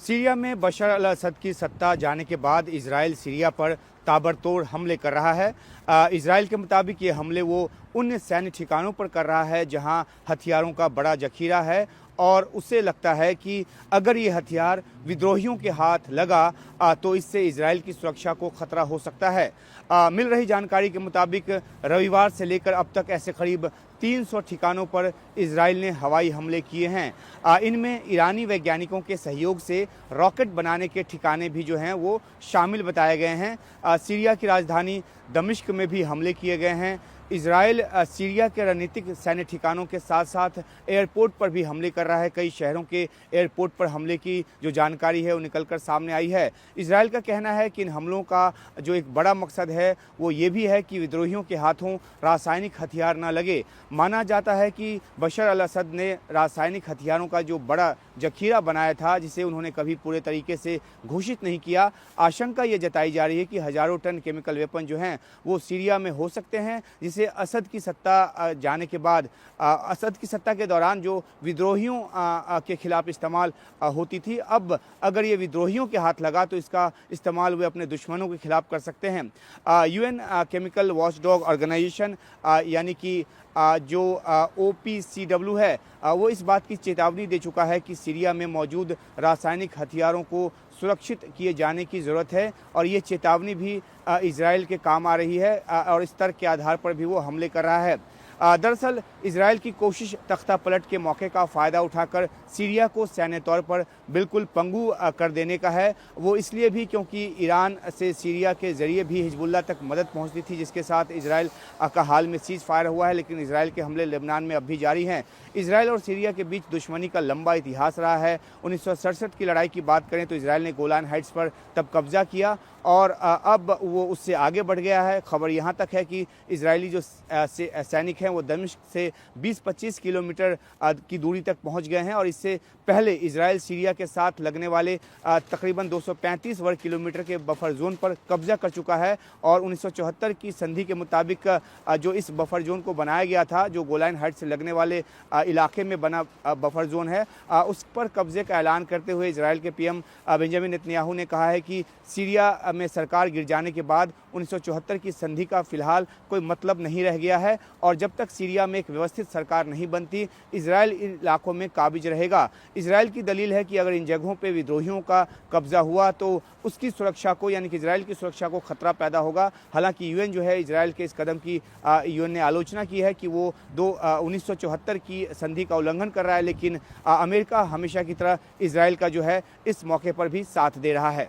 Syria में बशर अल असद की सत्ता जाने के बाद इजराइल सीरिया पर ताबड़तोड़ हमले कर रहा है। इजराइल के मुताबिक ये हमले वो उन सैन्य ठिकानों पर कर रहा है जहां हथियारों का बड़ा जखीरा है और उसे लगता है कि अगर ये हथियार विद्रोहियों के हाथ लगा तो इससे इजराइल की सुरक्षा को खतरा हो सकता है। मिल रही जानकारी के मुताबिक रविवार से लेकर अब तक ऐसे करीब 300 ठिकानों पर इजराइल ने हवाई हमले किए हैं। इनमें ईरानी वैज्ञानिकों के सहयोग से रॉकेट बनाने के ठिकाने भी जो हैं वो शामिल बताए गए हैं। सीरिया की राजधानी दमिश्क में भी हमले किए गए हैं। इजराइल सीरिया के रणनीतिक सैन्य ठिकानों के साथ साथ एयरपोर्ट पर भी हमले कर रहा है। कई शहरों के एयरपोर्ट पर हमले की जो जानकारी है वो निकलकर सामने आई है। इजराइल का कहना है कि इन हमलों का जो एक बड़ा मकसद है वो ये भी है कि विद्रोहियों के हाथों रासायनिक हथियार न लगे। माना जाता है कि बशर अल असद ने रासायनिक हथियारों का जो बड़ा जखीरा बनाया था जिसे उन्होंने कभी पूरे तरीके से घोषित नहीं किया। आशंका ये जताई जा रही है कि हजारों टन केमिकल वेपन जो हैं वो सीरिया में हो सकते हैं, जिसे असद की सत्ता जाने के बाद असद की सत्ता के दौरान जो विद्रोहियों के खिलाफ इस्तेमाल होती थी, अब अगर ये विद्रोहियों के हाथ लगा तो इसका इस्तेमाल वे अपने दुश्मनों के खिलाफ कर सकते हैं। यूएन केमिकल वॉचडॉग ऑर्गेनाइजेशन यानी कि जो OPCW है वो इस बात की चेतावनी दे चुका है कि सीरिया में मौजूद रासायनिक हथियारों को सुरक्षित किए जाने की ज़रूरत है और ये चेतावनी भी इजराइल के काम आ रही है और इस तर्क के आधार पर भी वो हमले कर रहा है। दरअसल इजराइल की कोशिश तख्ता पलट के मौके का फ़ायदा उठाकर सीरिया को सैन्य तौर पर बिल्कुल पंगु कर देने का है। वो इसलिए भी क्योंकि ईरान से सीरिया के ज़रिए भी हिजबुल्लाह तक मदद पहुंचती थी, जिसके साथ इजराइल का हाल में सीज़ फायर हुआ है, लेकिन इजराइल के हमले लेबनान में अब भी जारी हैं। इजराइल और सीरिया के बीच दुश्मनी का लंबा इतिहास रहा है। 1967 की लड़ाई की बात करें तो इजराइल ने गोलान हाइट्स पर तब कब्जा किया और अब वो उससे आगे बढ़ गया है। खबर यहाँ तक है कि इजरायली जो सैनिक हैं वो दमिश्क से 20-25 किलोमीटर की दूरी तक पहुँच गए हैं और इससे पहले इजराइल सीरिया के साथ लगने वाले तकरीबन 235 वर्ग किलोमीटर के बफर जोन पर कब्जा कर चुका है और 1974 की संधि के मुताबिक जो इस बफर जोन को बनाया गया था, जो गोलान हाइट्स से लगने वाले इलाके में बना बफर जोन है, उस पर कब्जे का ऐलान करते हुए इजराइल के PM बेंजामिन नेतन्याहू ने कहा है कि सीरिया में सरकार गिर जाने के बाद 1974 की संधि का फिलहाल कोई मतलब नहीं रह गया है और जब तक सीरिया में एक व्यवस्थित सरकार नहीं बनती, इजराइल इन इलाकों में काबिज रहेगा। इजराइल की दलील है कि अगर इन जगहों पे विद्रोहियों का कब्जा हुआ तो उसकी सुरक्षा को यानी कि इजराइल की सुरक्षा को खतरा पैदा होगा। हालांकि यूएन जो है इजराइल के इस कदम की यूएन ने आलोचना की है कि वो 1974 की संधि का उल्लंघन कर रहा है, लेकिन अमेरिका हमेशा की तरह इजराइल का जो है इस मौके पर भी साथ दे रहा है।